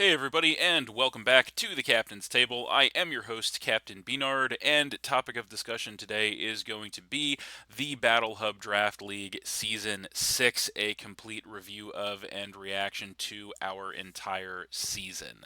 Hey everybody, and welcome back to the Captain's Table. I am your host, Captain B-Nard, and topic of discussion today is going to be the Battle Hub Draft League Season 6, a complete review of and reaction to our entire season.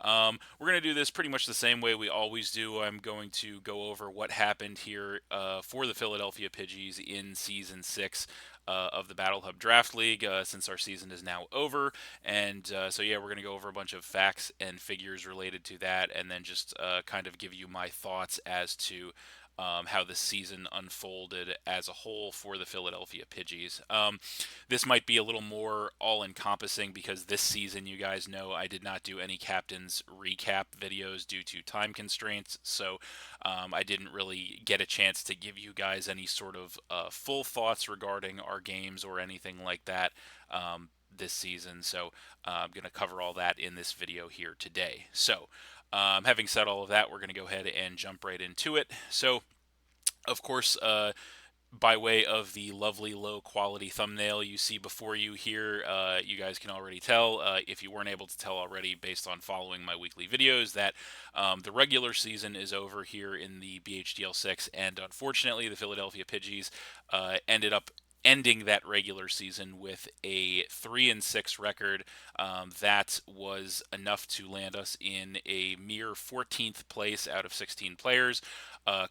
We're going to do this pretty much the same way we always do. I'm going to go over what happened here for the Philadelphia Pidgeys in Season 6 of the Battle Hub Draft League since our season is now over. And we're going to go over a bunch of facts and figures related to that, and then just kind of give you my thoughts as to how the season unfolded as a whole for the Philadelphia Pidgeys. This might be a little more all-encompassing because this season, you guys know, I did not do any captains recap videos due to time constraints, so I didn't really get a chance to give you guys any sort of full thoughts regarding our games or anything like that. This season, so I'm going to cover all that in this video here today. Having said all of that, we're going to go ahead and jump right into it. So, of course, by way of the lovely low quality thumbnail you see before you here, you guys can already tell, if you weren't able to tell already based on following my weekly videos, that the regular season is over here in the BHDL6, and unfortunately the Philadelphia Pidgeys ended up ending that regular season with a 3-6 record. That was enough to land us in a mere 14th place out of 16 players.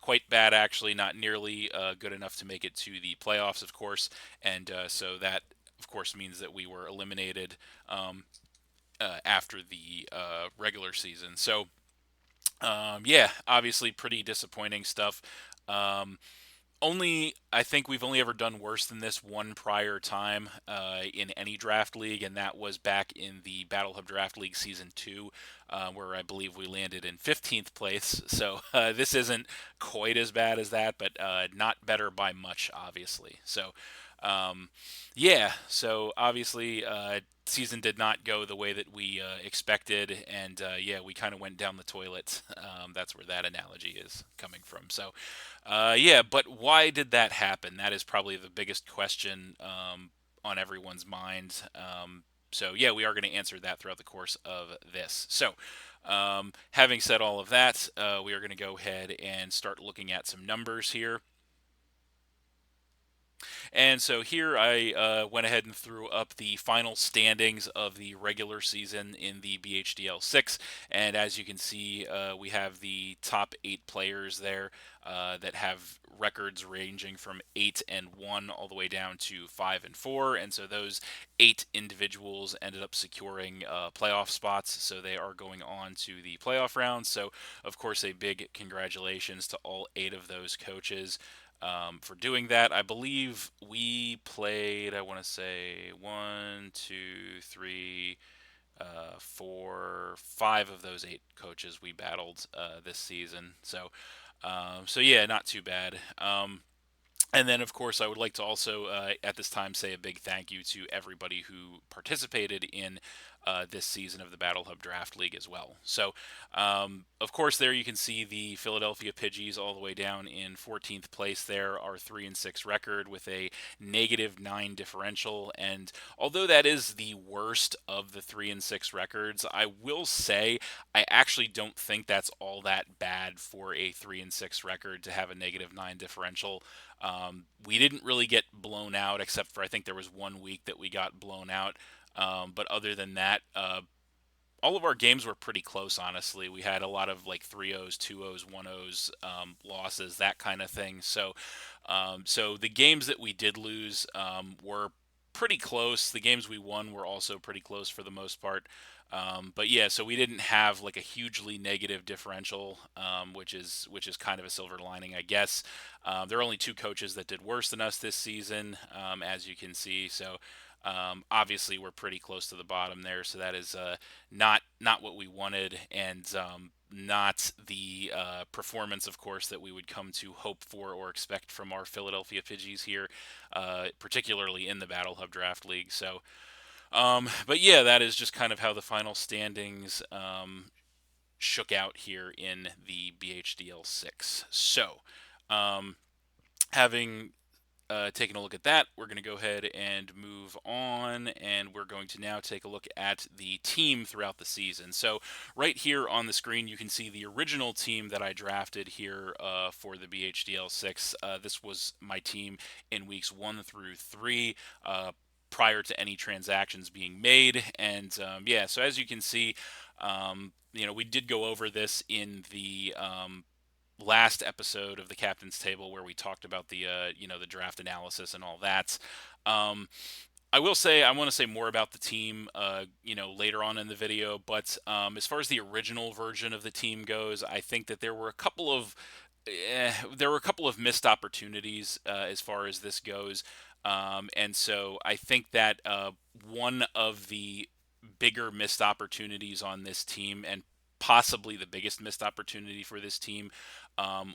Quite bad, actually, not nearly good enough to make it to the playoffs, of course. And so that, of course, means that we were eliminated after the regular season. Yeah, obviously pretty disappointing stuff. Um, I think we've only ever done worse than this one prior time in any draft league, and that was back in the Battle Hub Draft League Season 2, where I believe we landed in 15th place. So this isn't quite as bad as that, but not better by much, obviously. Um, so obviously, season did not go the way that we expected, and yeah, we kind of went down the toilet. That's where that analogy is coming from. Yeah, but why did that happen? That is probably the biggest question on everyone's mind. Yeah, we are going to answer that throughout the course of this. Having said all of that, we are going to go ahead and start looking at some numbers here. And so here I went ahead and threw up the final standings of the regular season in the BHDL6. And as you can see, we have the top 8 players there that have records ranging from 8-1 all the way down to 5-4. And so those 8 individuals ended up securing playoff spots. So they are going on to the playoff round. So, of course, a big congratulations to all 8 of those coaches for doing that. I believe we played, I want to say, one, two, three, 5 of those 8 coaches we battled this season. So yeah, not too bad. And then, of course, I would like to also, at this time, say a big thank you to everybody who participated in this season of the Battle Hub Draft League as well. Of course, there you can see the Philadelphia Pidgeys all the way down in 14th place there, our 3-6 record with a -9 differential. And although that is the worst of the 3-6 records, I will say I actually don't think that's all that bad for a 3-6 record to have a -9 differential. We didn't really get blown out, except for I think there was one week that we got blown out. But other than that, all of our games were pretty close, honestly. We had a lot of like 3-0s, 2-0s, 1-0s losses, that kind of thing. So the games that we did lose were pretty close. The games we won were also pretty close for the most part. But yeah, so we didn't have like a hugely negative differential, which is kind of a silver lining, I guess. There are only 2 coaches that did worse than us this season, as you can see. Obviously, we're pretty close to the bottom there, so that is not what we wanted, and not the performance, of course, that we would come to hope for or expect from our Philadelphia Pidgeys here, particularly in the Battle Hub Draft League. But yeah, that is just kind of how the final standings shook out here in the BHDL6. Um, having taking a look at that, we're going to go ahead and move on, and we're going to now take a look at the team throughout the season. So right here on the screen, you can see the original team that I drafted here for the BHDL6. This was my team in weeks 1 through 3. Prior to any transactions being made, and yeah, so as you can see, we did go over this in the last episode of the captain's table where we talked about the draft analysis and all that. Um, I will say I want to say more about the team, later on in the video. But as far as the original version of the team goes, I think that there were a couple of missed opportunities as far as this goes, and so I think that one of the bigger missed opportunities on this team, and possibly the biggest missed opportunity for this team,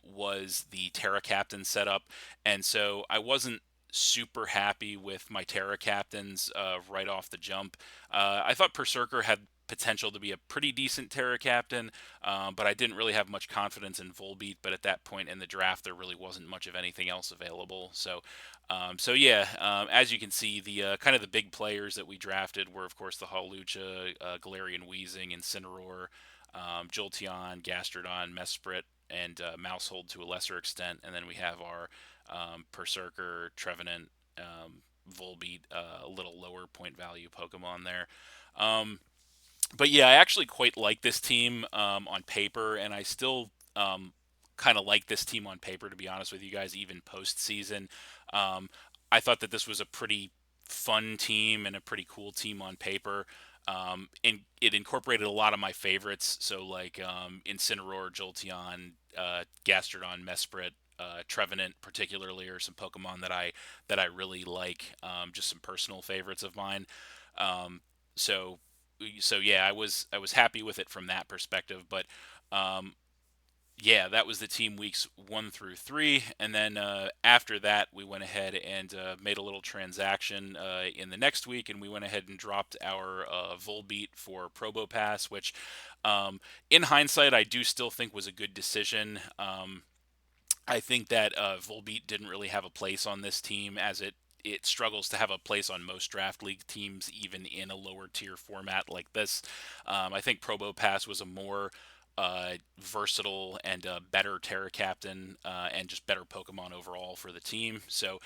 was the Terra Captain setup, and so I wasn't super happy with my Terra Captains right off the jump. I thought Berserker had potential to be a pretty decent Terra Captain, but I didn't really have much confidence in Volbeat. But at that point in the draft, there really wasn't much of anything else available. So yeah, as you can see, the kind of the big players that we drafted were, of course, the Hawlucha, Galarian Weezing, Incineroar, Jolteon, Gastrodon, Mesprit, and Mousehold to a lesser extent. And then we have our Berserker, Trevenant, Volbeat, a little lower point value Pokemon there. But yeah, I actually quite like this team on paper, and I still kind of like this team on paper, to be honest with you guys, even postseason. Um, I thought that this was a pretty fun team and a pretty cool team on paper. And it incorporated a lot of my favorites, so like Incineroar, Jolteon, Gastrodon, Mesprit, Trevenant, particularly, are some Pokemon that I really like. Just some personal favorites of mine. Um, so so yeah, I was happy with it from that perspective. But um, yeah, that was the team weeks 1 through 3, and then after that, we went ahead and made a little transaction in the next week, and we went ahead and dropped our Volbeat for Probopass, which, in hindsight, I do still think was a good decision. I think that Volbeat didn't really have a place on this team, as it struggles to have a place on most draft league teams, even in a lower tier format like this. I think Probopass was a more versatile and better Terra Captain, and just better Pokemon overall for the team. So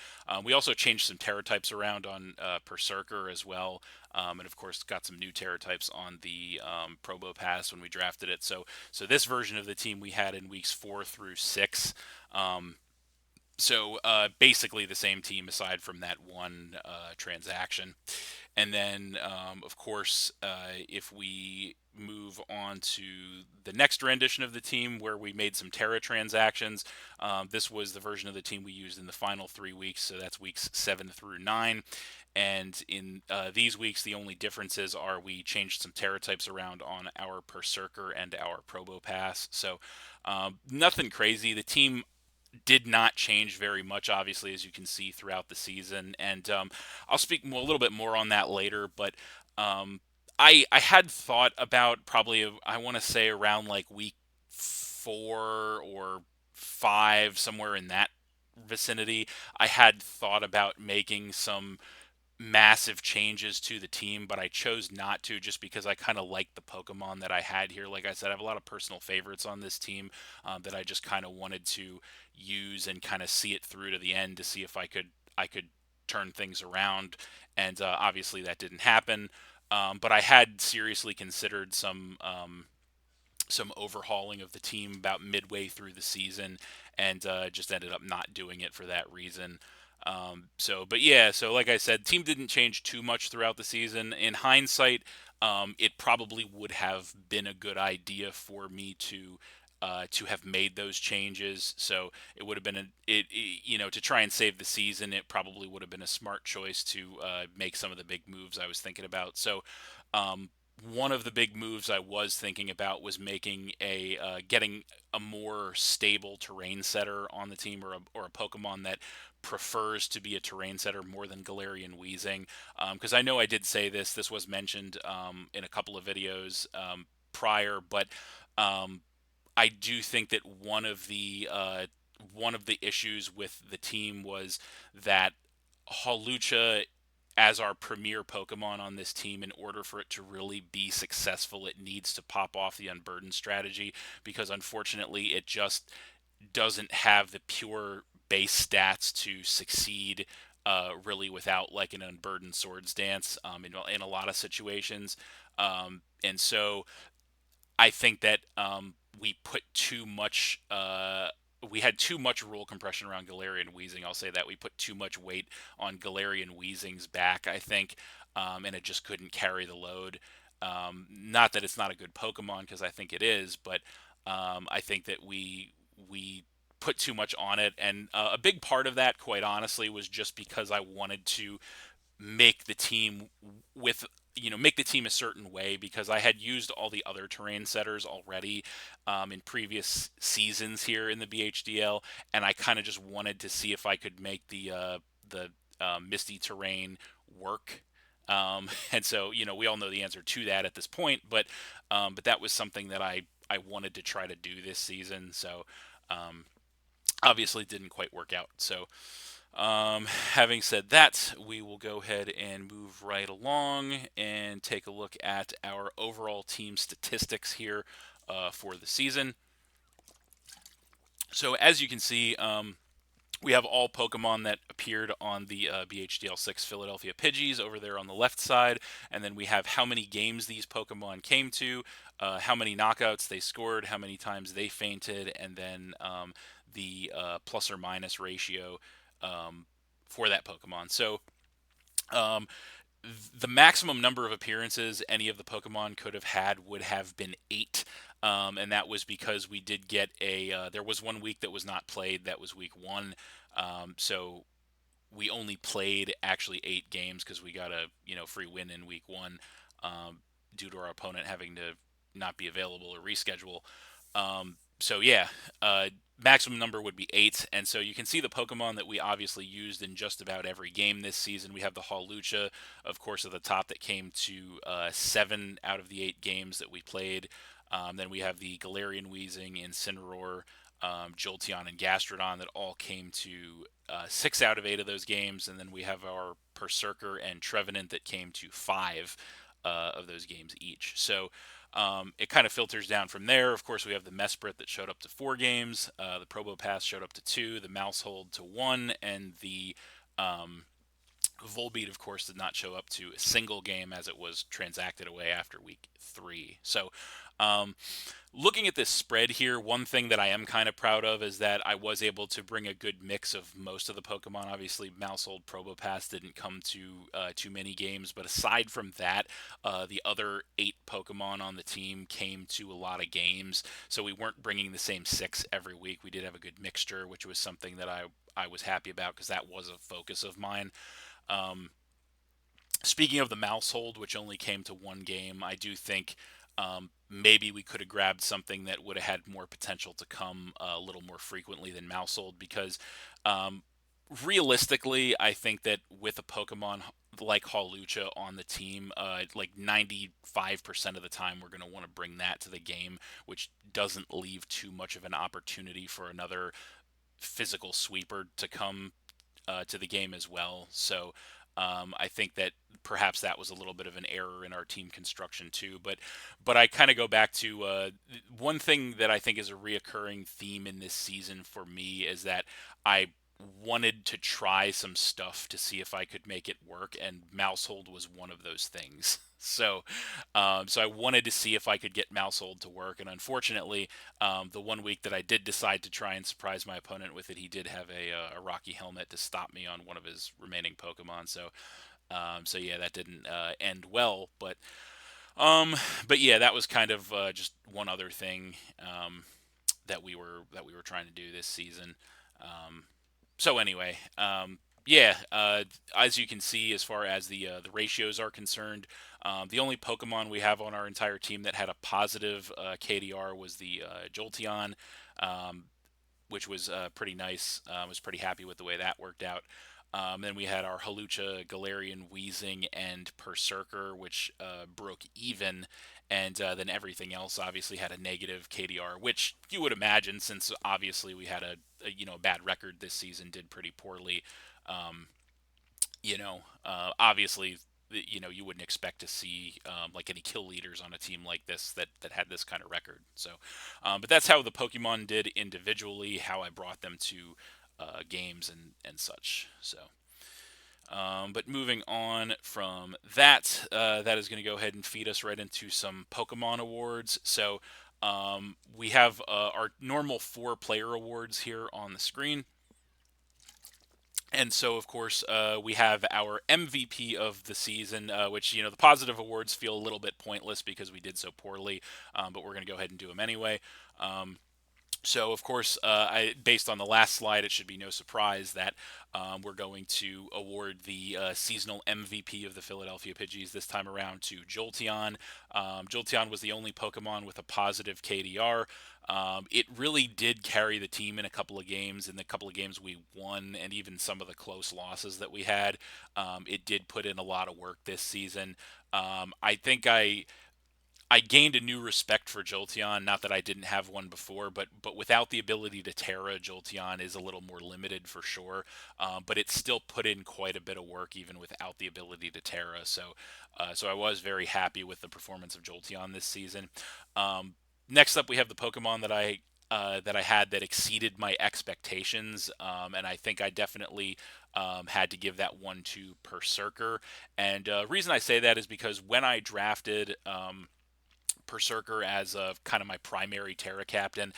we also changed some Terra types around on Berserker as well, and of course got some new Terra types on the Probopass when we drafted it. So this version of the team we had in weeks 4 through 6. Um, so basically the same team aside from that one transaction. And then, of course, if we move on to the next rendition of the team where we made some Terra transactions, this was the version of the team we used in the final 3 weeks. So that's weeks 7 through 9. And in these weeks, the only differences are we changed some Terra types around on our Berserker and our Probopass. So nothing crazy. The team did not change very much, obviously, as you can see throughout the season. And I'll speak a little bit more on that later. But I had thought about probably, I want to say around like week 4 or 5, somewhere in that vicinity. I had thought about making some massive changes to the team, but I chose not to, just because I kind of like the Pokemon that I had here. Like I said, I have a lot of personal favorites on this team that I just kind of wanted to use and kind of see it through to the end to see if I could turn things around. And obviously that didn't happen. But I had seriously considered some overhauling of the team about midway through the season, and just ended up not doing it for that reason. But yeah, so like I said, team didn't change too much throughout the season. In hindsight, it probably would have been a good idea for me to have made those changes. So it would have been to try and save the season. It probably would have been a smart choice to make some of the big moves I was thinking about. So um, one of the big moves I was thinking about was making getting a more stable terrain setter on the team, or a Pokemon that prefers to be a terrain setter more than Galarian Weezing. Because I know I did say this was mentioned in a couple of videos prior, but um, I do think that one of the issues with the team was that Hawlucha, as our premier Pokemon on this team, in order for it to really be successful, it needs to pop off the Unburden strategy, because unfortunately it just doesn't have the pure base stats to succeed really without like an Unburdened Swords Dance in a lot of situations. And so I think that we put too much. We had too much rule compression around Galarian Wheezing. I'll say that we put too much weight on Galarian Wheezing's back, I think, and it just couldn't carry the load. Not that it's not a good Pokemon, because I think it is, but I think that we put too much on it, and a big part of that, quite honestly, was just because I wanted to make the team with make the team a certain way, because I had used all the other terrain setters already in previous seasons here in the BHDL, and I kind of just wanted to see if I could make the misty terrain work. And so we all know the answer to that at this point, but that was something that I wanted to try to do this season. So um, obviously didn't quite work out. So having said that, we will go ahead and move right along and take a look at our overall team statistics here for the season. So as you can see, we have all Pokemon that appeared on the BHDL6 Philadelphia Pidgeys over there on the left side, and then we have how many games these Pokemon came to, how many knockouts they scored, how many times they fainted, and then the plus or minus ratio for that Pokemon. So um, the maximum number of appearances any of the Pokemon could have had would have been 8. And that was because we did get there was one week that was not played. That was week 1. So we only played actually 8 games, because we got a free win in week 1 due to our opponent having to not be available or reschedule. So yeah, maximum number would be 8, and so you can see the Pokemon that we obviously used in just about every game this season. We have the Hawlucha, of course, at the top, that came to 7 out of the 8 games that we played. Then we have the Galarian Weezing, Incineroar, Jolteon, and Gastrodon that all came to 6 out of 8 of those games, and then we have our Berserker and Trevenant that came to 5 of those games each. So it kind of filters down from there. Of course, we have the Mesprit that showed up to 4 games, the Probopass showed up to 2, the Mousehold to 1, and the Volbeat, of course, did not show up to a single game, as it was transacted away after week 3. So um, looking at this spread here, one thing that I am kind of proud of is that I was able to bring a good mix of most of the Pokemon. Obviously, Mousehold, Probopass didn't come to too many games, but aside from that, the other 8 Pokemon on the team came to a lot of games. So we weren't bringing the same 6 every week. We did have a good mixture, which was something that I was happy about, because that was a focus of mine. Um, Speaking of the Mousehold, which only came to 1 game, I do think maybe we could have grabbed something that would have had more potential to come a little more frequently than Mousehold, because um, realistically, I think that with a Pokemon like Hawlucha on the team, like 95% of the time, we're going to want to bring that to the game, which doesn't leave too much of an opportunity for another physical sweeper to come to the game as well. So I think that perhaps that was a little bit of an error in our team construction too. But I kind of go back to one thing that I think is a reoccurring theme in this season for me is that I wanted to try some stuff to see if I could make it work, and Mousehold was one of those things. So I wanted to see if I could get Mousehold to work, and unfortunately, the one week that I did decide to try and surprise my opponent with it, he did have a Rocky Helmet to stop me on one of his remaining Pokemon. So yeah, that didn't end well, but yeah, that was kind of just one other thing that we were trying to do this season. Um, so anyway, yeah, as you can see, as far as the ratios are concerned, the only Pokemon we have on our entire team that had a positive KDR was the Jolteon, um, which was pretty nice. I was pretty happy with the way that worked out. Then we had our Halucha, Galarian, Weezing, and Berserker, which broke even. And then everything else obviously had a negative KDR, which you would imagine, since obviously we had a bad record this season, did pretty poorly. Um, Obviously, you wouldn't expect to see like any kill leaders on a team like this that had this kind of record. So, but that's how the Pokemon did individually, how I brought them to games and such. So. But moving on from that, that is going to go ahead and feed us right into some Pokemon awards. So we have our normal 4 player awards here on the screen. And so, of course, we have our MVP of the season, which, the positive awards feel a little bit pointless because we did so poorly, but we're going to go ahead and do them anyway. So, of course, based on the last slide, it should be no surprise that we're going to award the seasonal MVP of the Philadelphia Pidgeys this time around to Jolteon. Jolteon was the only Pokemon with a positive KDR. It really did carry the team in a couple of games. In the couple of games we won, and even some of the close losses that we had, it did put in a lot of work this season. I think I gained a new respect for Jolteon. Not that I didn't have one before, but without the ability to Terra, Jolteon is a little more limited for sure. But it still put in quite a bit of work even without the ability to Terra. So I was very happy with the performance of Jolteon this season. Next up, we have the Pokemon that I had that exceeded my expectations, and I think I definitely had to give that one to Berserker. And reason I say that is because when I drafted Berserker as kind of my primary Terra captain.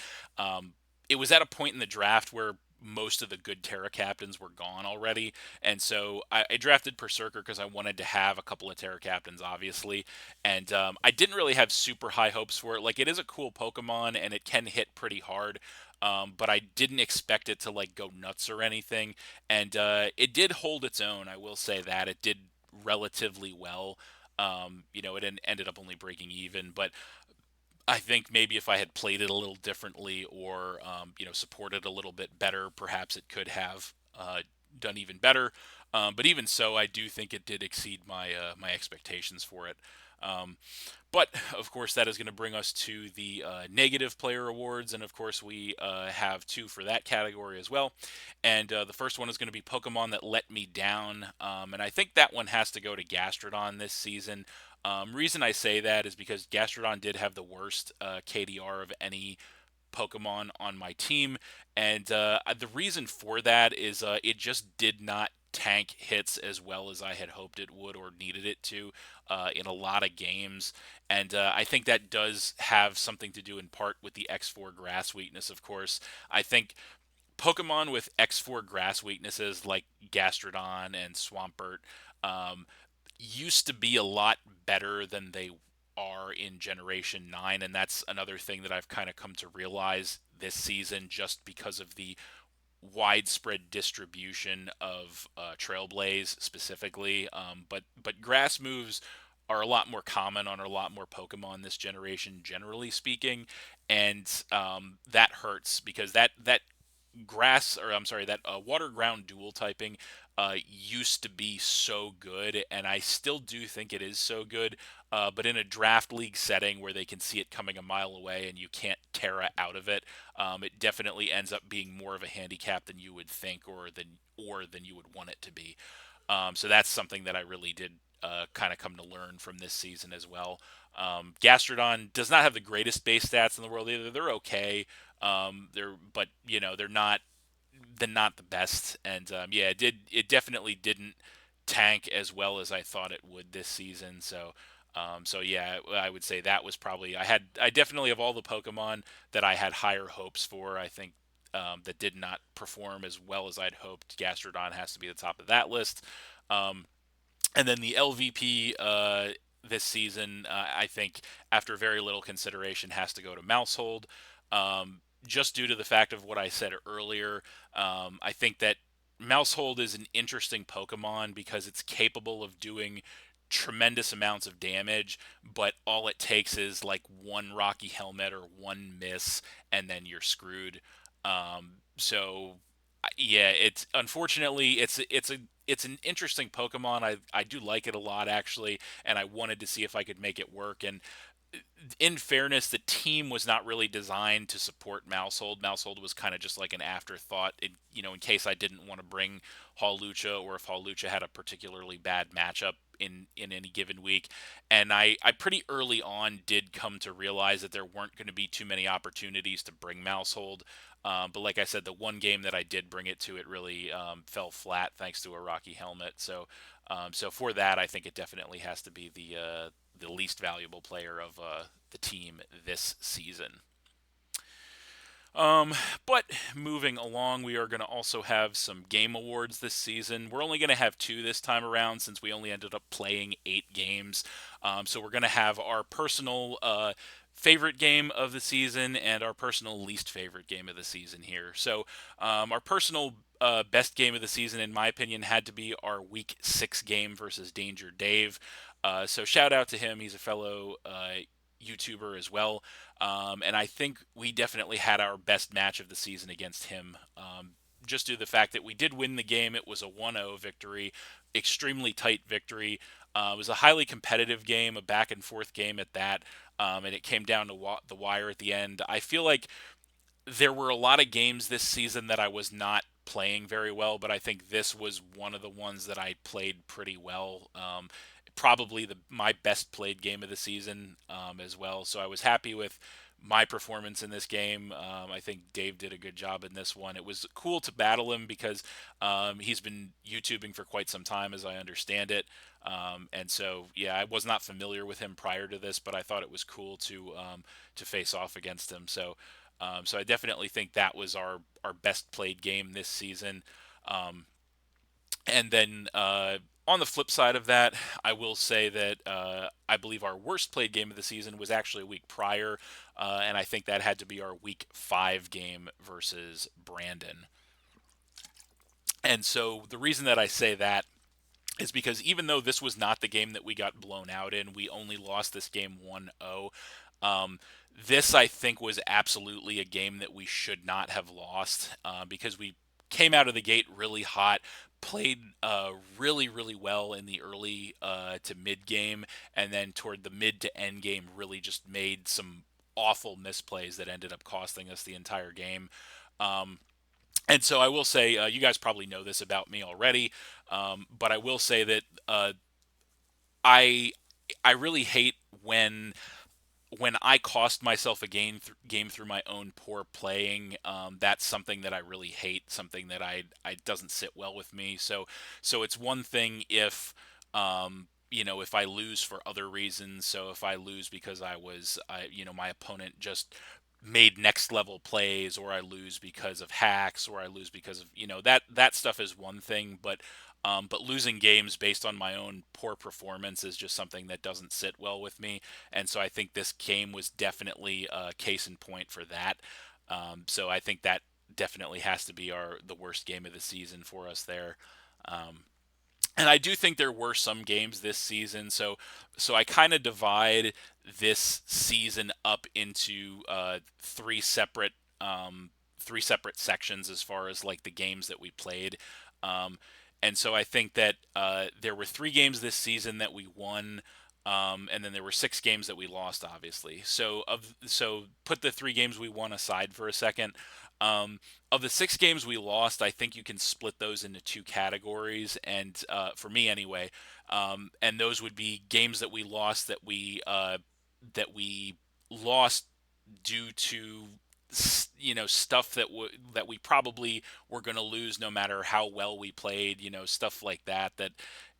It was at a point in the draft where most of the good Terra captains were gone already, and so I drafted Berserker because I wanted to have a couple of Terra captains, obviously, and I didn't really have super high hopes for it. Like, it is a cool Pokemon and it can hit pretty hard. But I didn't expect it to like go nuts or anything, and it did hold its own. I will say that it did relatively well. It ended up only breaking even, but I think maybe if I had played it a little differently, or supported a little bit better, perhaps it could have done even better. But even so, I do think it did exceed my expectations for it. Um, but of course, that is going to bring us to the negative player awards, and of course, we have 2 for that category as well. And the first one is going to be Pokemon that let me down, and I think that one has to go to Gastrodon this season. Reason I say that is because Gastrodon did have the worst KDR of any Pokemon on my team, and the reason for that is it just did not tank hits as well as I had hoped it would or needed it to in a lot of games, and I think that does have something to do in part with the X4 grass weakness. Of course, I think Pokemon with X4 grass weaknesses like Gastrodon and Swampert um, used to be a lot better than they are in Generation 9, and that's another thing that I've kind of come to realize this season, just because of the widespread distribution of Trailblaze specifically. But grass moves are a lot more common on a lot more Pokemon this generation, generally speaking, and that hurts because that grass, or I'm sorry, that water ground dual typing used to be so good, and I still do think it is so good. But in a draft league setting where they can see it coming a mile away and you can't Terra out of it, it definitely ends up being more of a handicap than you would think, or than you would want it to be. So that's something that I really did kind of come to learn from this season as well. Gastrodon does not have the greatest base stats in the world either. They're okay. But they're not the best. And yeah, it definitely didn't tank as well as I thought it would this season. So yeah, I would say that was probably I definitely, of all the Pokemon that I had higher hopes for, I think that did not perform as well as I'd hoped. Gastrodon has to be the top of that list. Um, and then the LVP this season, I think, after very little consideration, has to go to Mousehold. Just due to the fact of what I said earlier, I think that Mousehold is an interesting Pokemon because it's capable of doing tremendous amounts of damage, but all it takes is like one Rocky Helmet or one miss, and then you're screwed. So Yeah, it's unfortunately it's an interesting Pokemon. I do like it a lot actually, and I wanted to see if I could make it work. And in fairness, the team was not really designed to support Mousehold. Mousehold was kind of just like an afterthought, in case I didn't want to bring Hawlucha, or if Hawlucha had a particularly bad matchup in any given week. And I pretty early on did come to realize that there weren't going to be too many opportunities to bring Mousehold. But like I said, the one game that I did bring it to, it really fell flat thanks to a Rocky Helmet. So for that, I think it definitely has to be the least valuable player of the team this season. Um, but moving along, we are going to also have some game awards this season. We're only going to have two this time around since we only ended up playing 8 games. So we're going to have our personal favorite game of the season and our personal least favorite game of the season here. So our personal best game of the season, in my opinion, had to be our Week 6 game versus Danger Dave. So shout out to him. He's a fellow YouTuber as well. And I think we definitely had our best match of the season against him. Just due to the fact that we did win the game, it was a 1-0 victory, extremely tight victory. It was a highly competitive game, a back and forth game at that, and it came down to the wire at the end. I feel like there were a lot of games this season that I was not playing very well, but I think this was one of the ones that I played pretty well. Probably my best played game of the season as well. So I was happy with my performance in this game. I think Dave did a good job in this one. It was cool to battle him because he's been YouTubing for quite some time, as I understand it. And so, yeah, I was not familiar with him prior to this, but I thought it was cool to face off against him. So I definitely think that was our best played game this season. Um, and then on the flip side of that, I will say that I believe our worst played game of the season was actually a week prior, and I think that had to be our Week 5 game versus Brandon. And so the reason that I say that is because even though this was not the game that we got blown out in, we only lost this game 1-0. Um, this, I think, was absolutely a game that we should not have lost because we came out of the gate really hot, played really, really well in the early to mid game, and then toward the mid to end game, really just made some awful misplays that ended up costing us the entire game. Um, and so I will say, you guys probably know this about me already, but I will say that I I really hate when I cost myself a game through my own poor playing. That's something that I really hate. Something that I doesn't sit well with me. So it's one thing if if I lose for other reasons. So if I lose because my opponent just made next level plays, or I lose because of hacks, or I lose because of that stuff is one thing, but losing games based on my own poor performance is just something that doesn't sit well with me. And so I think this game was definitely a case in point for that. So I think that definitely has to be the worst game of the season for us there. Um, and I do think there were some games this season. So I kind of divide this season up into three separate sections as far as like the games that we played. Um, and so I think that there were 3 games this season that we won. And then there were 6 games that we lost, obviously. So put the 3 games we won aside for a second. Of the 6 games we lost, I think you can split those into 2 categories, and for me anyway, and those would be games that we lost that we lost due to stuff that we probably were going to lose no matter how well we played, stuff like that,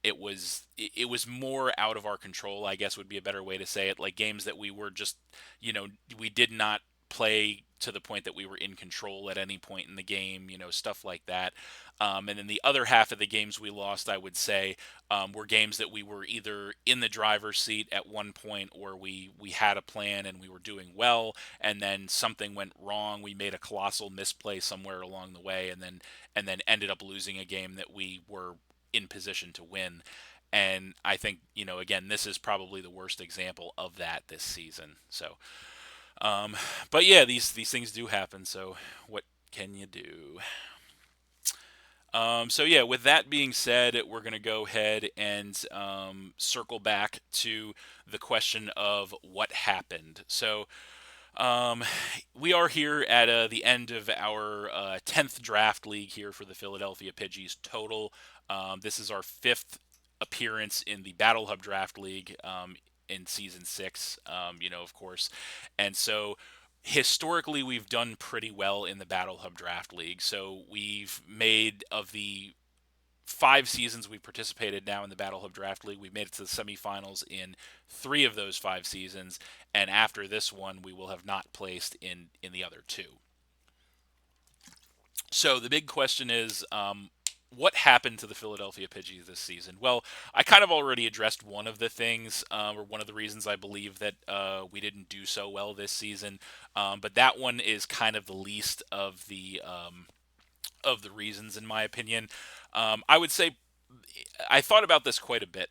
it was more out of our control, I guess would be a better way to say it, like games that we were just we did not play to the point that we were in control at any point in the game, stuff like that. And then the other half of the games we lost, I would say, were games that we were either in the driver's seat at one point, or we had a plan and we were doing well, and then something went wrong. We made a colossal misplay somewhere along the way, and then ended up losing a game that we were in position to win. And I think, again, this is probably the worst example of that this season. Um, but yeah, these things do happen. So what can you do? So yeah, with that being said, we're going to go ahead and circle back to the question of what happened. So um, we are here at the end of our 10th draft league here for the Philadelphia Pidgeys total. This is our fifth appearance in the Battle Hub Draft League in season six, of course. And so historically, we've done pretty well in the Battle Hub Draft League. So we've made of the 5 seasons we've participated now in the Battle Hub Draft League. We've made it to the semifinals in 3 of those 5 seasons, and after this one, we will have not placed in the other two. So the big question is, what happened to the Philadelphia Pidgeys this season? Well, I kind of already addressed one of the things, or one of the reasons I believe that we didn't do so well this season. But that one is kind of the least of the reasons, in my opinion. I would say I thought about this quite a bit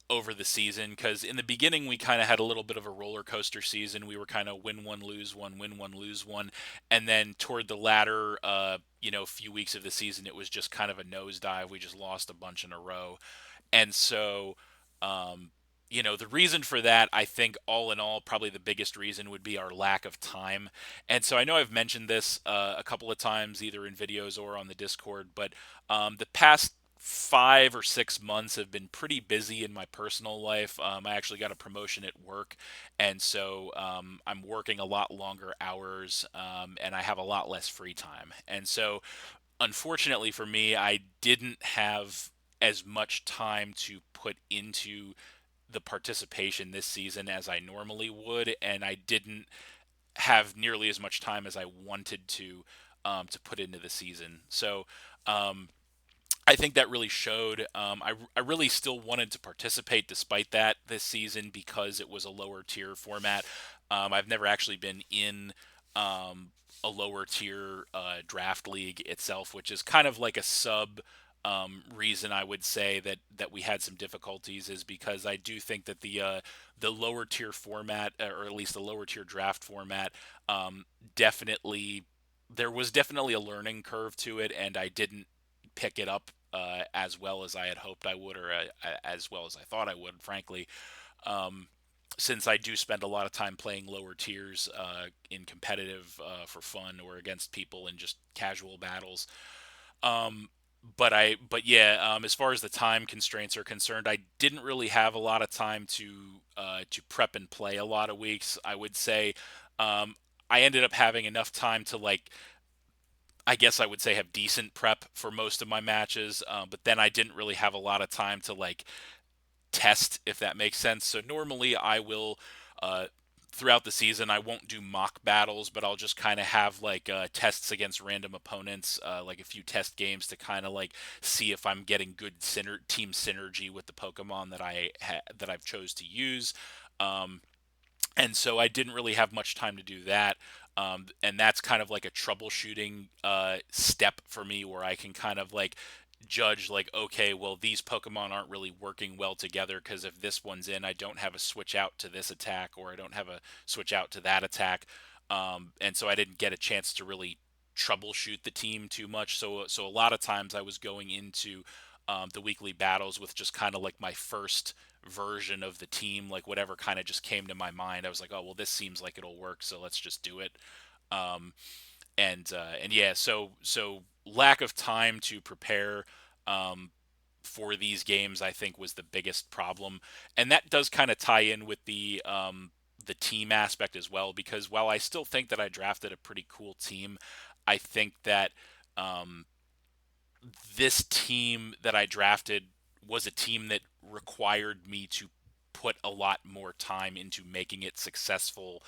over the season because in the beginning we kind of had a little bit of a roller coaster season. We were kind of win one, lose one, win one, lose one, and then toward the latter, few weeks of the season, it was just kind of a nosedive. We just lost a bunch in a row, and so. Um, the reason for that, I think, all in all, probably the biggest reason would be our lack of time. And so I know I've mentioned this a couple of times, either in videos or on the Discord, but the past 5 or 6 months have been pretty busy in my personal life. I actually got a promotion at work, and so I'm working a lot longer hours, and I have a lot less free time. And so, unfortunately for me, I didn't have as much time to put into the participation this season as I normally would, and I didn't have nearly as much time as I wanted to put into the season. So um, I think that really showed. I really still wanted to participate despite that this season because it was a lower tier format. I've never actually been in a lower tier draft league itself, which is kind of like a sub reason I would say that we had some difficulties is because I do think that the lower tier format, or at least the lower tier draft format, definitely there was definitely a learning curve to it, and I didn't pick it up as well as I had hoped I would, or as well as I thought I would, frankly. Um, since I do spend a lot of time playing lower tiers in competitive for fun or against people in just casual battles. Um, but yeah, as far as the time constraints are concerned, I didn't really have a lot of time to prep and play a lot of weeks. I would say um, I ended up having enough time to I guess I would say have decent prep for most of my matches, but then I didn't really have a lot of time to test, if that makes sense. So normally I will, uh, throughout the season, I won't do mock battles, but I'll just kind of have tests against random opponents, like a few test games to kind of see if I'm getting good team synergy with the Pokemon that I've chose to use. Um, and so I didn't really have much time to do that. And that's kind of like a troubleshooting step for me where I can kind of judge okay, well, these Pokemon aren't really working well together because if this one's in, I don't have a switch out to this attack, or I don't have a switch out to that attack. And so I didn't get a chance to really troubleshoot the team too much. So a lot of times I was going into the weekly battles with just kind of like my first version of the team, like whatever kind of just came to my mind. I was like, oh well, this seems like it'll work, so let's just do it. Um, and yeah, so lack of time to prepare um, for these games, I think, was the biggest problem, and that does kind of tie in with the team aspect as well. Because while I still think that I drafted a pretty cool team, I think that um, this team that I drafted was a team that required me to put a lot more time into making it successful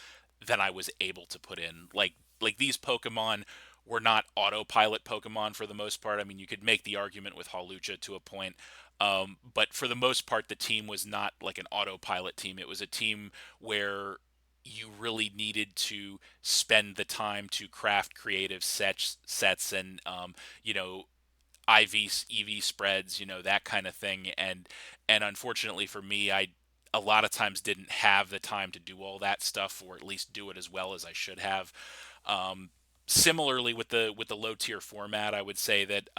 than I was able to put in. Like these Pokemon were not autopilot Pokemon for the most part. I mean, you could make the argument with Hawlucha to a point, but for the most part, the team was not like an autopilot team. It was a team where you really needed to spend the time to craft creative sets and you know IV EV spreads, that kind of thing. And unfortunately for me, I a lot of times didn't have the time to do all that stuff, or at least do it as well as I should have. Um, similarly with the low tier format, I would say that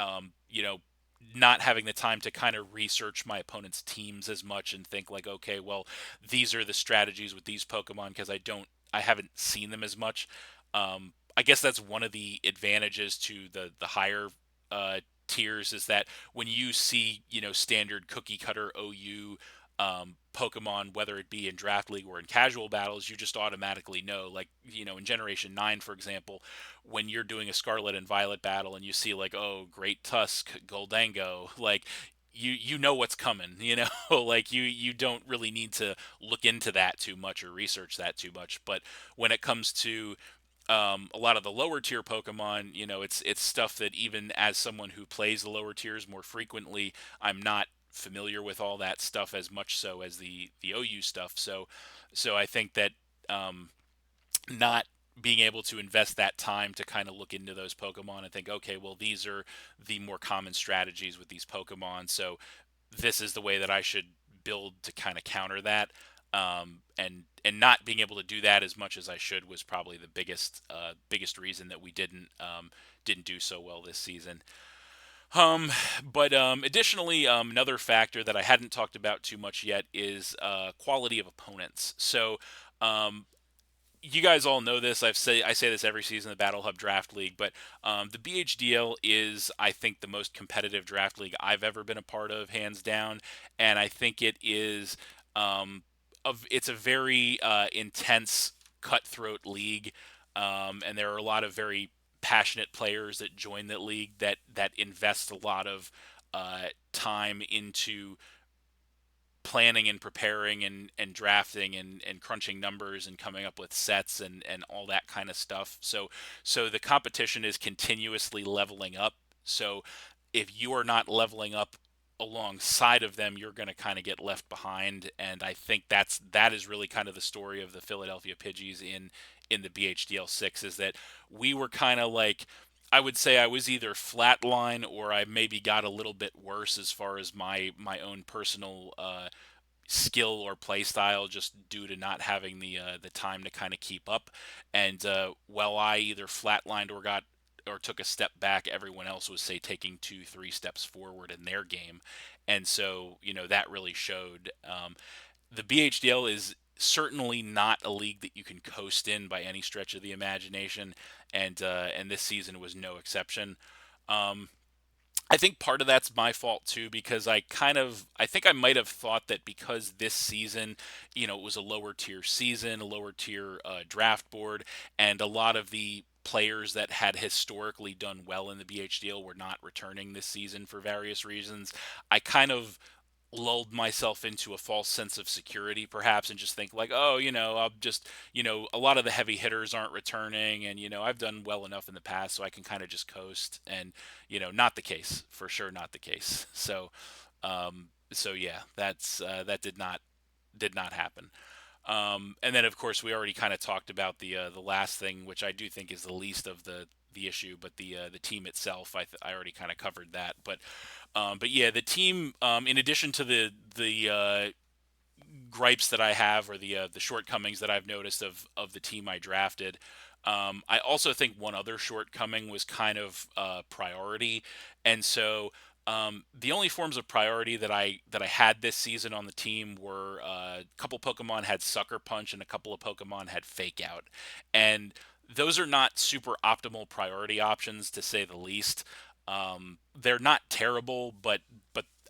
not having the time to kind of research my opponent's teams as much and think like, okay, well, these are the strategies with these Pokemon because I haven't seen them as much. I guess that's one of the advantages to the higher uh, tiers is that when you see standard cookie cutter OU Pokemon, whether it be in Draft League or in casual battles, you just automatically know. Like, in Generation 9, for example, when you're doing a Scarlet and Violet battle and you see, like, oh, Great Tusk, Goldango, like, you know what's coming, like you don't really need to look into that too much or research that too much. But when it comes to a lot of the lower tier Pokemon, it's stuff that even as someone who plays the lower tiers more frequently, I'm not familiar with all that stuff as much so as the OU stuff. So I think that not being able to invest that time to kind of look into those Pokemon and think, okay, well, these are the more common strategies with these Pokemon. So this is the way that I should build to kind of counter that. And not being able to do that as much as I should was probably the biggest reason that we didn't do so well this season. But additionally, another factor that I hadn't talked about too much yet is quality of opponents. So um, you guys all know this. I say this every season of the Battle Hub Draft League, but the BHDL is, I think, the most competitive draft league I've ever been a part of, hands down. And I think it is it's a very intense, cutthroat league, and there are a lot of very passionate players that join the league that invest a lot of time into planning and preparing and drafting and crunching numbers and coming up with sets and all that kind of stuff. So the competition is continuously leveling up. So if you are not leveling up alongside of them, you're going to kind of get left behind. And I think that is really kind of the story of the Philadelphia Pidgeys in the BHDL6 is that we were kind of like, I would say I was either flatline or I maybe got a little bit worse as far as my own personal skill or play style, just due to not having the time to kind of keep up. And while I either flatlined or took a step back, everyone else was, say, taking 2-3 steps forward in their game. And so that really showed. The BHDL is certainly not a league that you can coast in by any stretch of the imagination, and this season was no exception. Um, I think part of that's my fault too, because I think I might have thought that because this season, it was a lower tier season, a lower tier draft board, and a lot of the players that had historically done well in the BHDL were not returning this season for various reasons. I kind of lulled myself into a false sense of security perhaps and just think like, oh, I'll just, a lot of the heavy hitters aren't returning, and I've done well enough in the past so I can kind of just coast. And not the case, for sure, not the case. So yeah, that did not happen. And then of course we already kind of talked about the last thing, which I do think is the least of the issue, but the team itself, I already kind of covered that. But yeah, the team, in addition to the gripes that I have, or the shortcomings that I've noticed of the team I drafted, I also think one other shortcoming was kind of priority. And so the only forms of priority that I had this season on the team were a couple Pokemon had Sucker Punch and a couple of Pokemon had Fake Out, and those are not super optimal priority options, to say the least. They're not terrible, but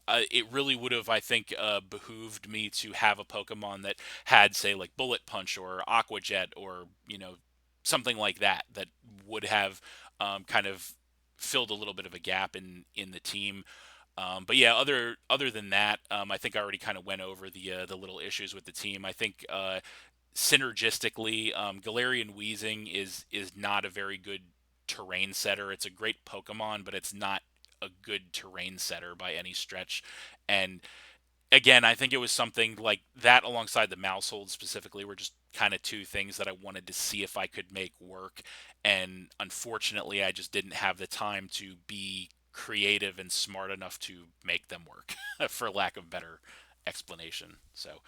it really would have, I think, behooved me to have a Pokemon that had, say, like Bullet Punch or Aqua Jet, or something like that would have kind of filled a little bit of a gap in the team. But yeah, other than that, I think I already kind of went over the little issues with the team. I think synergistically, Galarian Weezing is not a very good terrain setter. It's a great Pokemon, but it's not a good terrain setter by any stretch. And again, I think it was something like that, alongside the Mousehold specifically, were just kind of two things that I wanted to see if I could make work. And unfortunately, I just didn't have the time to be creative and smart enough to make them work, for lack of better explanation. So,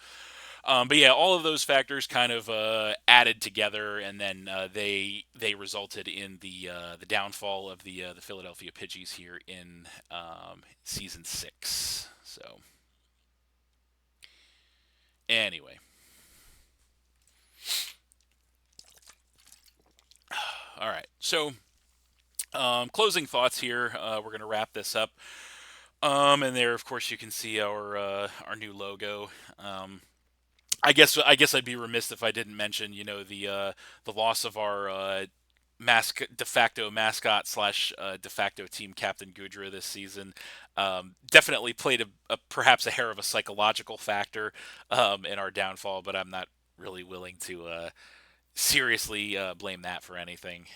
But yeah, all of those factors kind of added together, and then they resulted in the downfall of the Philadelphia Pidgeys here in season 6. So anyway, all right. So closing thoughts here. We're gonna wrap this up. And there, of course, you can see our new logo. I guess I'd be remiss if I didn't mention, the loss of our de facto mascot slash de facto team captain Gudra this season. Definitely played perhaps a hair of a psychological factor in our downfall, but I'm not really willing to seriously blame that for anything,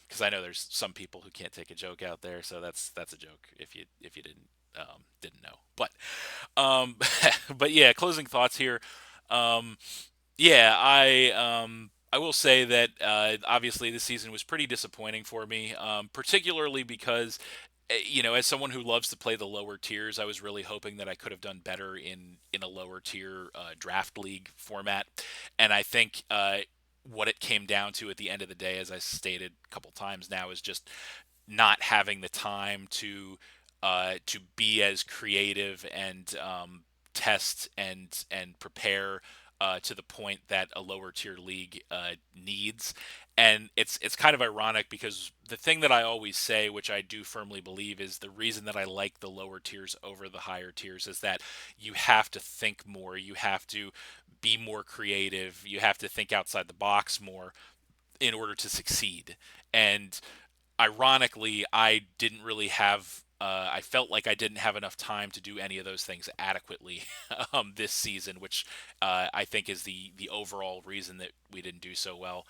because I know there's some people who can't take a joke out there, so that's a joke if you didn't know. But um, but yeah, closing thoughts here. Um, yeah, I will say that obviously this season was pretty disappointing for me, particularly because as someone who loves to play the lower tiers, I was really hoping that I could have done better in a lower tier draft league format, and I think what it came down to at the end of the day, as I stated a couple times now, is just not having the time to be as creative and test and prepare to the point that a lower tier league needs. And it's kind of ironic because the thing that I always say, which I do firmly believe, is the reason that I like the lower tiers over the higher tiers is that you have to think more, you have to be more creative, you have to think outside the box more in order to succeed. And ironically, I didn't really have. I felt like I didn't have enough time to do any of those things adequately this season, which I think is the overall reason that we didn't do so well.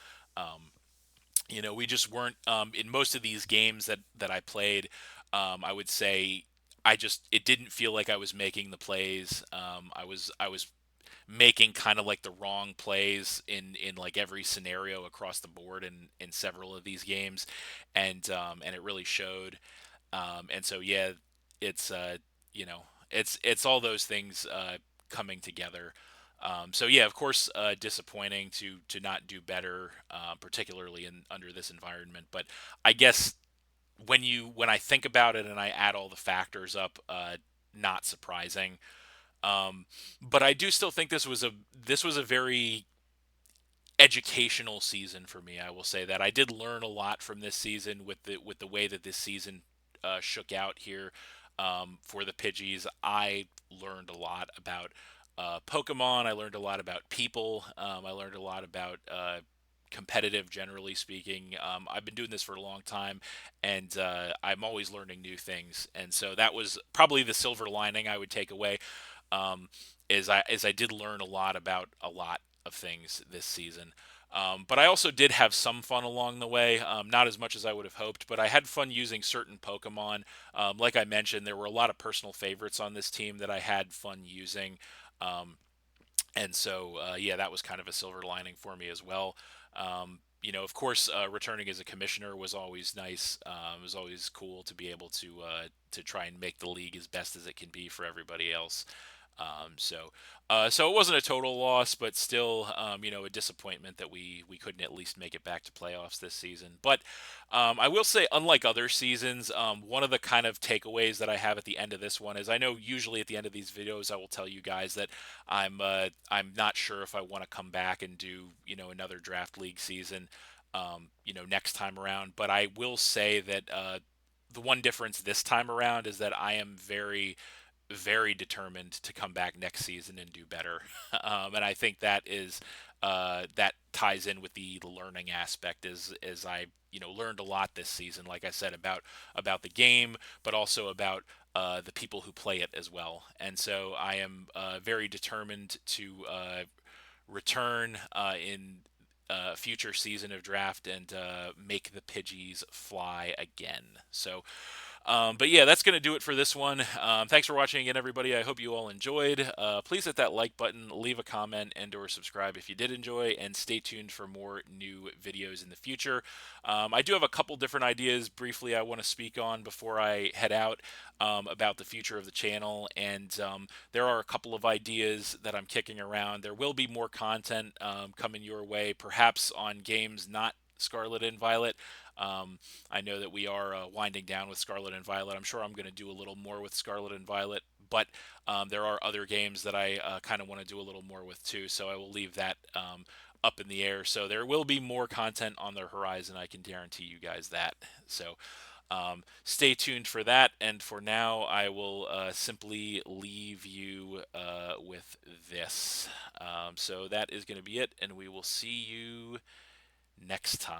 We just weren't in most of these games that I played. I would say it didn't feel like I was making the plays. I was making kind of like the wrong plays in like every scenario across the board in several of these games, and it really showed. And so yeah, it's it's all those things coming together. So yeah, of course, disappointing to not do better, particularly in under this environment. But I guess when I think about it and I add all the factors up, not surprising. But I do still think this was a very educational season for me. I will say that I did learn a lot from this season with the way that this season shook out here for the Pidgeys. I learned a lot about Pokemon. I learned a lot about people. I learned a lot about competitive, generally speaking. I've been doing this for a long time, and I'm always learning new things. And so that was probably the silver lining I would take away. Um, is I did learn a lot about a lot of things this season. But I also did have some fun along the way, not as much as I would have hoped, but I had fun using certain Pokemon. Like I mentioned, there were a lot of personal favorites on this team that I had fun using. Um, and so, yeah, that was kind of a silver lining for me as well. Of course, returning as a commissioner was always nice. It was always cool to be able to try and make the league as best as it can be for everybody else. So it wasn't a total loss, but still, a disappointment that we couldn't at least make it back to playoffs this season. But I will say, unlike other seasons, one of the kind of takeaways that I have at the end of this one is I know usually at the end of these videos I will tell you guys that I'm not sure if I want to come back and do another draft league season, next time around. But I will say that the one difference this time around is that I am very very determined to come back next season and do better. And I think that ties in with the learning aspect as I learned a lot this season, like I said, about the game, but also about the people who play it as well. And so I am very determined to return in a future season of draft and make the Pidgeys fly again. So But yeah, that's going to do it for this one. Thanks for watching again, everybody. I hope you all enjoyed. Please hit that like button, leave a comment, and/or subscribe if you did enjoy, and stay tuned for more new videos in the future. I do have a couple different ideas briefly I want to speak on before I head out about the future of the channel, and there are a couple of ideas that I'm kicking around. There will be more content coming your way, perhaps on games not Scarlet and Violet. I know that we are winding down with Scarlet and Violet. I'm sure I'm going to do a little more with Scarlet and Violet, but there are other games that I kind of want to do a little more with too. So I will leave that up in the air. So there will be more content on the horizon. I can guarantee you guys that. So stay tuned for that. And for now, I will simply leave you with this. So that is going to be it, and we will see you next time.